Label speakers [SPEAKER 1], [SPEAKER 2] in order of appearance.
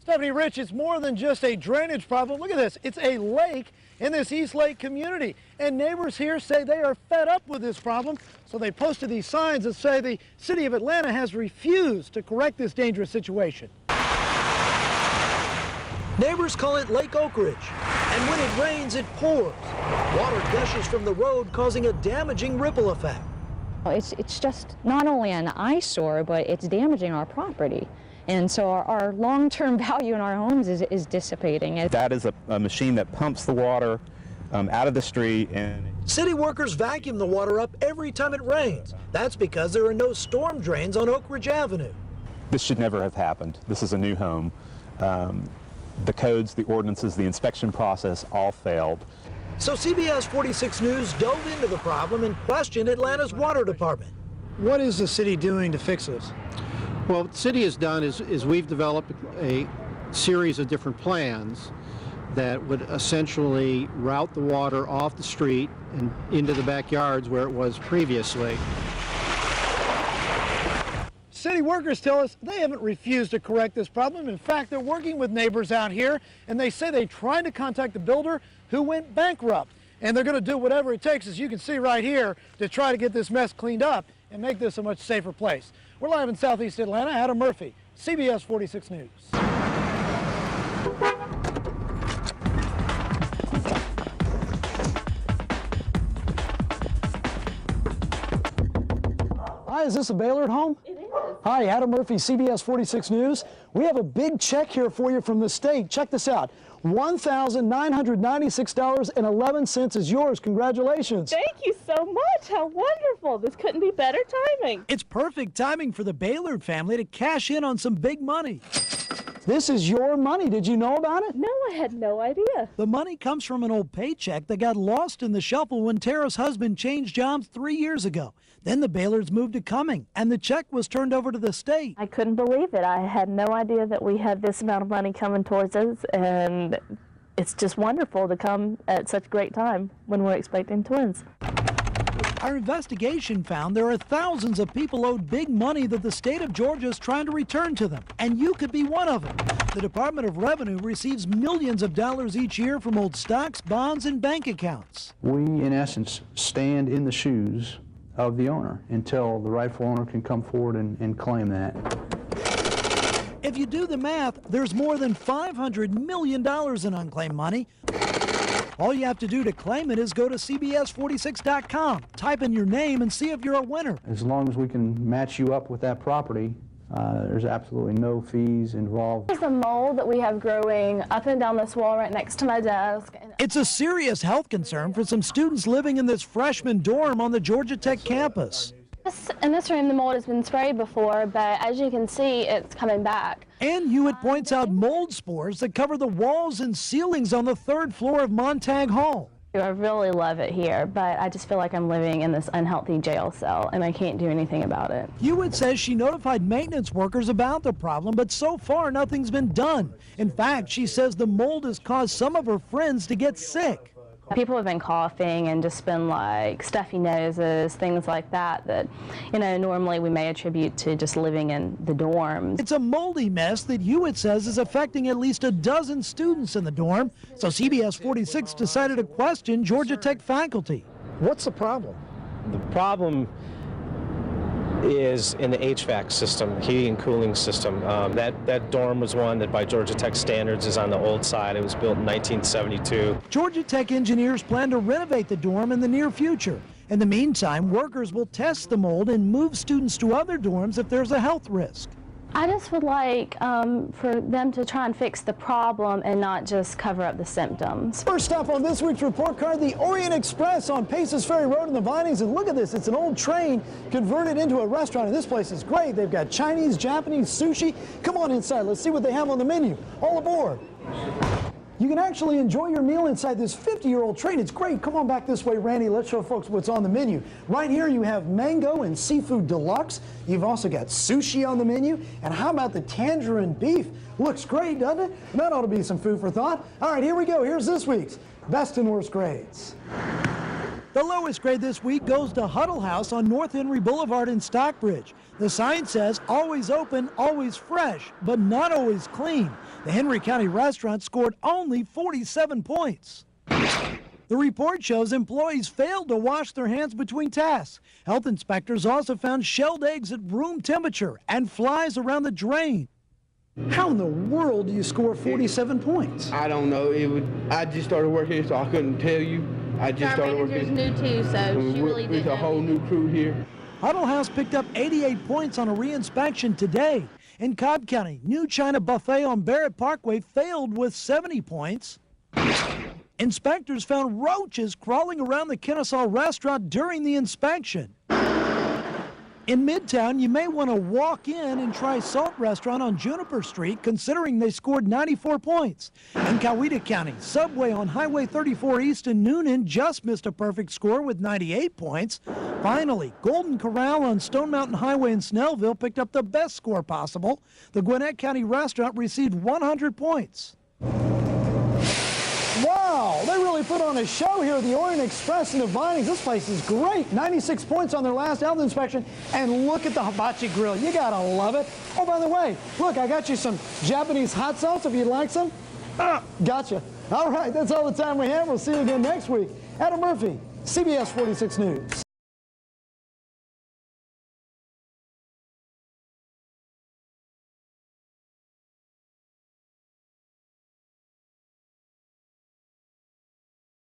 [SPEAKER 1] Stephanie, Rich, it's more than just a drainage problem. Look at this. It's a lake in this East Lake community. And neighbors here say they are fed up with this problem. So they posted these signs that say the city of Atlanta has refused to correct this dangerous situation. Neighbors call it Lake Oak Ridge. And when it rains, it pours. Water gushes from the road, causing a damaging ripple effect.
[SPEAKER 2] It's just not only an eyesore, but it's damaging our property. And so our long-term value in our homes is dissipating.
[SPEAKER 3] That is a machine that pumps the water out of the street. And
[SPEAKER 1] city workers vacuum the water up every time it rains. That's because there are no storm drains on Oak Ridge Avenue.
[SPEAKER 3] This should never have happened. This is a new home. The codes, the ordinances, the inspection process all failed.
[SPEAKER 1] So CBS 46 News dove into the problem and questioned Atlanta's water department. What is the city doing to fix this?
[SPEAKER 4] Well, what the city has done is we've developed a series of different plans that would essentially route the water off the street and into the backyards where it was previously.
[SPEAKER 1] City workers tell us they haven't refused to correct this problem. In fact, they're working with neighbors out here, and they say they tried to contact the builder who went bankrupt. And they're going to do whatever it takes, as you can see right here, to try to get this mess cleaned up and make this a much safer place. We're live in Southeast Atlanta. Adam Murphy, CBS 46 News. Hi, is this a Baylor home?
[SPEAKER 2] It is.
[SPEAKER 1] Hi, Adam Murphy, CBS 46 News. We have a big check here for you from the state. Check this out. $1,996.11 is yours. Congratulations.
[SPEAKER 5] Thank you so much. How wonderful. This couldn't be better timing.
[SPEAKER 1] It's perfect timing for the Baylor family to cash in on some big money. This is your money. Did you know about it?
[SPEAKER 5] No, I had no idea.
[SPEAKER 1] The money comes from an old paycheck that got lost in the shuffle when Tara's husband changed jobs 3 years ago. Then the Baylors moved to Cumming, and the check was turned over to the state.
[SPEAKER 5] I couldn't believe it. I had no idea that we had this amount of money coming towards us, and it's just wonderful to come at such a great time when we're expecting twins.
[SPEAKER 1] Our investigation found there are thousands of people owed big money that the state of Georgia is trying to return to them, and you could be one of them. The Department of Revenue receives millions of dollars each year from old stocks, bonds, and bank accounts.
[SPEAKER 6] We, in essence, stand in the shoes of the owner until the rightful owner can come forward and claim that.
[SPEAKER 1] If you do the math, there's more than $500 million in unclaimed money. All you have to do to claim it is go to CBS46.com, type in your name, and see if you're a winner.
[SPEAKER 6] As long as we can match you up with that property, there's absolutely no fees involved.
[SPEAKER 5] There's a mold that we have growing up and down this wall right next to my desk.
[SPEAKER 1] It's a serious health concern for some students living in this freshman dorm on the Georgia Tech campus.
[SPEAKER 5] In this room, the mold has been sprayed before, but as you can see, it's coming back.
[SPEAKER 1] And Hewitt points out mold spores that cover the walls and ceilings on the 3rd floor of Montag Hall.
[SPEAKER 5] I really love it here, but I just feel like I'm living in this unhealthy jail cell, and I can't do anything about it.
[SPEAKER 1] Hewitt says she notified maintenance workers about the problem, but so far nothing's been done. In fact, she says the mold has caused some of her friends to get sick.
[SPEAKER 5] People have been coughing and just been like stuffy noses, things like that, normally we may attribute to just living in the dorms.
[SPEAKER 1] It's a moldy mess that Hewitt says is affecting at least a dozen students in the dorm. So CBS 46 decided to question Georgia Tech faculty. What's the problem?
[SPEAKER 7] The problem is in the HVAC system, heating and cooling system. That dorm was one that by Georgia Tech standards is on the old side. It was built in 1972.
[SPEAKER 1] Georgia Tech engineers plan to renovate the dorm in the near future. In the meantime, workers will test the mold and move students to other dorms if there's a health risk.
[SPEAKER 5] I just would like for them to try and fix the problem and not just cover up the symptoms.
[SPEAKER 1] First stop on this week's report card, the Orient Express on Paces Ferry Road in the Vinings. And look at this, it's an old train converted into a restaurant. And this place is great. They've got Chinese, Japanese, sushi. Come on inside, let's see what they have on the menu. All aboard. You can actually enjoy your meal inside this 50-year-old train. It's great. Come on back this way, Randy. Let's show folks what's on the menu. Right here you have mango and seafood deluxe. You've also got sushi on the menu. And how about the tangerine beef? Looks great, doesn't it? That ought to be some food for thought. All right, here we go. Here's this week's Best and Worst Grades. The lowest grade this week goes to Huddle House on North Henry Boulevard in Stockbridge. The sign says always open, always fresh, but not always clean. The Henry County restaurant scored only 47 points. The report shows employees failed to wash their hands between tasks. Health inspectors also found shelled eggs at room temperature and flies around the drain. How in the world do you score 47 points?
[SPEAKER 8] I don't know. I just started working here, so I couldn't tell you. I just started working.
[SPEAKER 9] Our manager's new too, so she really did.
[SPEAKER 8] There's a whole new crew here.
[SPEAKER 1] Huddle House picked up 88 points on a reinspection today. In Cobb County, New China Buffet on Barrett Parkway failed with 70 points. Inspectors found roaches crawling around the Kennesaw restaurant during the inspection. In Midtown, you may want to walk in and try Salt Restaurant on Juniper Street, considering they scored 94 points. In Coweta County, Subway on Highway 34 East in Noonan just missed a perfect score with 98 points. Finally, Golden Corral on Stone Mountain Highway in Snellville picked up the best score possible. The Gwinnett County restaurant received 100 points. Wow, they really put on a show here at the Orient Express in the Vinings. This place is great. 96 points on their last health inspection. And look at the hibachi grill. You gotta love it. Oh, by the way, look, I got you some Japanese hot sauce if you'd like some. Gotcha. All right, that's all the time we have. We'll see you again next week. Adam Murphy, CBS 46 News.